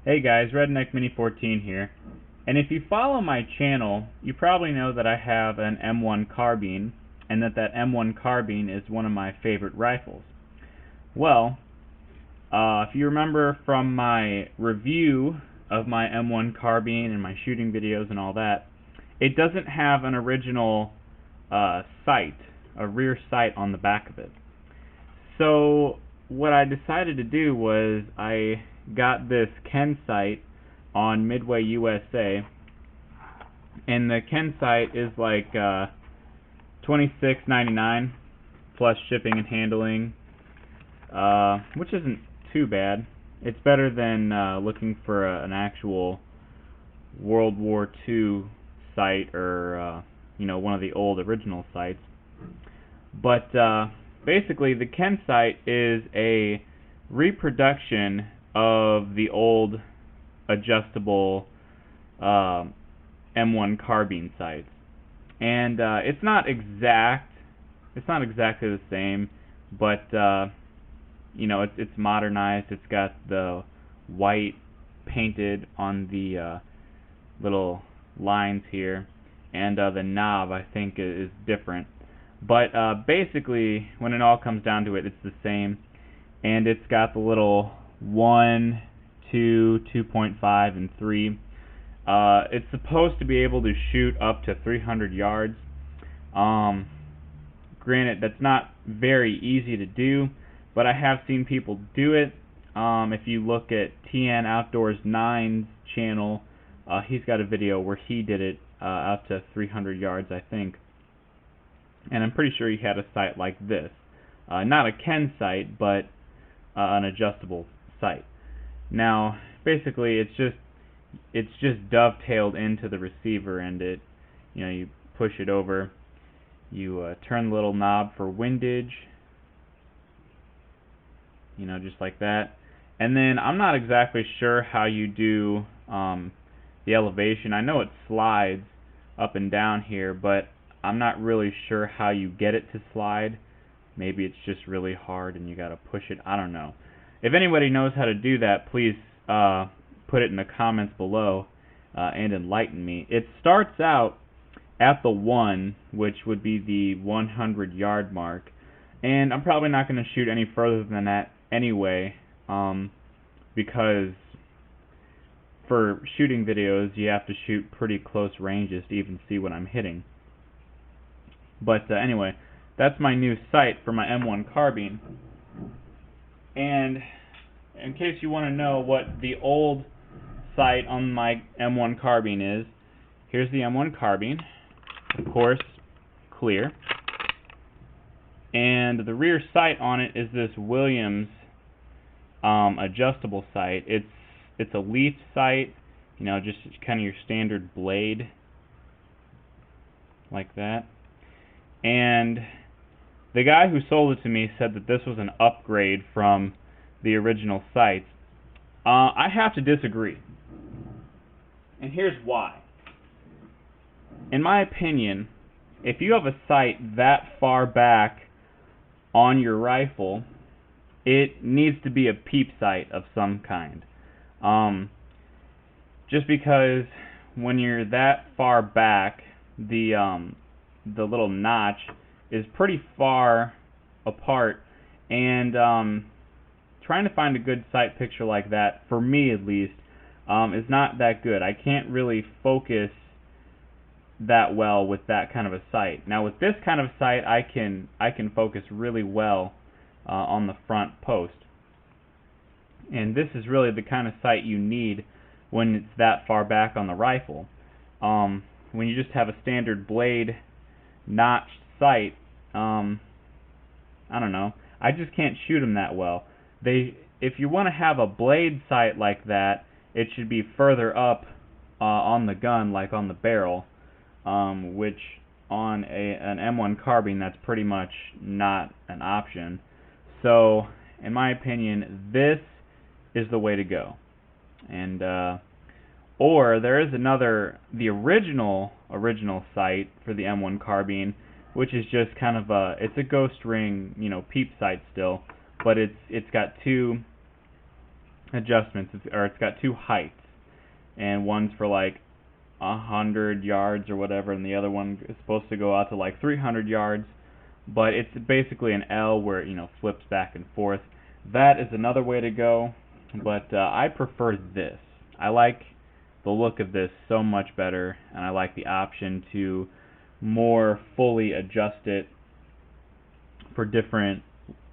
Hey guys, Redneck Mini 14 here. And if you follow my channel, you probably know that I have an M1 Carbine, and that M1 Carbine is one of my favorite rifles. Well, if you remember from my review of my M1 Carbine and my shooting videos and all that, it doesn't have an original sight, a rear sight on the back of it. So what I decided to do was I got this Kensight on Midwayusa, and the Kensight is like $26.99 plus shipping and handling, which isn't too bad. It's better than looking for an actual World War II sight or one of the old original sights. But basically, the Kensight is a reproduction of the old adjustable M1 Carbine sights, and it's not exactly the same, but it's modernized. It's got the white painted on the little lines here, and the knob I think is different. But basically, when it all comes down to it, it's the same, and it's got the little 1, 2, 2.5, and 3. It's supposed to be able to shoot up to 300 yards. Granted, that's not very easy to do, but I have seen people do it. If you look at TN Outdoors 9's channel, he's got a video where he did it out to 300 yards, I think. And I'm pretty sure he had a sight like this. Not a Kensight, but an adjustable sight. Now, basically, it's just dovetailed into the receiver, and you push it over. You turn the little knob for windage, just like that. And then I'm not exactly sure how you do the elevation. I know it slides up and down here, but I'm not really sure how you get it to slide. Maybe it's just really hard and you gotta push it. I don't know. If anybody knows how to do that, please put it in the comments below and enlighten me. It starts out at the 1, which would be the 100-yard mark, and I'm probably not going to shoot any further than that anyway, because for shooting videos you have to shoot pretty close ranges to even see what I'm hitting. But anyway, that's my new sight for my M1 Carbine. And in case you want to know what the old sight on my M1 Carbine is, here's the M1 Carbine, of course, clear. And the rear sight on it is this Williams adjustable sight. It's a leaf sight, just kind of your standard blade, like that. And the guy who sold it to me said that this was an upgrade from the original sights. I have to disagree, and here's why. In my opinion, if you have a sight that far back on your rifle, it needs to be a peep sight of some kind. Just because when you're that far back, the little notch is pretty far apart, and trying to find a good sight picture like that, for me at least, is not that good. I can't really focus that well with that kind of a sight. Now with this kind of sight, I can focus really well on the front post, and this is really the kind of sight you need when it's that far back on the rifle. When you just have a standard blade notched sight, I don't know, I just can't shoot them that well. If you want to have a blade sight like that, it should be further up on the gun, like on the barrel, which on an M1 Carbine, that's pretty much not an option. So, in my opinion, this is the way to go. And or there is the original sight for the M1 Carbine, which is just kind of it's a ghost ring, peep sight still, but it's got two adjustments, or it's got two heights, and one's for like 100 yards or whatever, and the other one is supposed to go out to like 300 yards, but it's basically an L where it, flips back and forth. That is another way to go, but I prefer this. I like the look of this so much better, and I like the option to more fully adjust it for different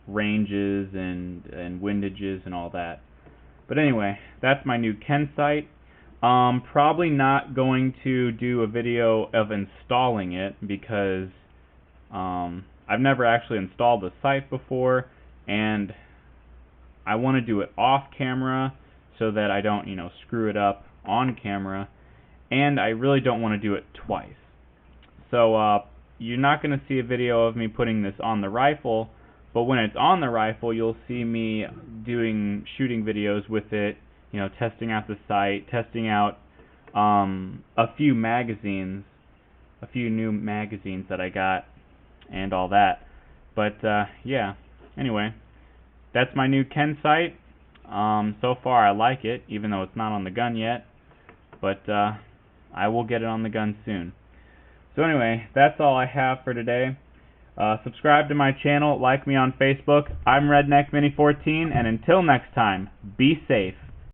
ranges and windages and all that. But anyway, that's my new Kensight. Probably not going to do a video of installing it because I've never actually installed the sight before, and I want to do it off camera so that I don't, screw it up on camera, and I really don't want to do it twice. So you're not going to see a video of me putting this on the rifle, but when it's on the rifle, you'll see me shooting videos with it, testing out the sight, testing out a few new magazines that I got, and all that. But yeah, anyway, that's my new Kensight. So far I like it, even though it's not on the gun yet, but I will get it on the gun soon. So anyway, that's all I have for today. Subscribe to my channel, like me on Facebook. I'm Redneck Mini 14, and until next time, be safe.